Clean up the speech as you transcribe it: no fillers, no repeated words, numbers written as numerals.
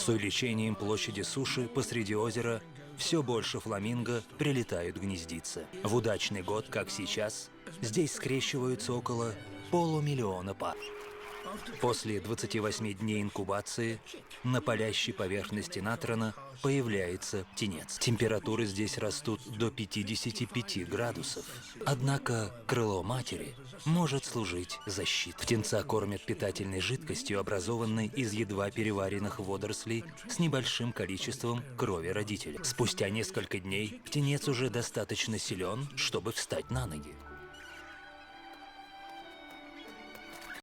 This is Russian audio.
С увеличением площади суши посреди озера все больше фламинго прилетают гнездиться. В удачный год, как сейчас, здесь скрещиваются около полумиллиона пар. После 28 дней инкубации на палящей поверхности натрона появляется птенец. Температуры здесь растут до 55 градусов. Однако крыло матери может служить защитой. Птенца кормят питательной жидкостью, образованной из едва переваренных водорослей с небольшим количеством крови родителя. Спустя несколько дней птенец уже достаточно силен, чтобы встать на ноги.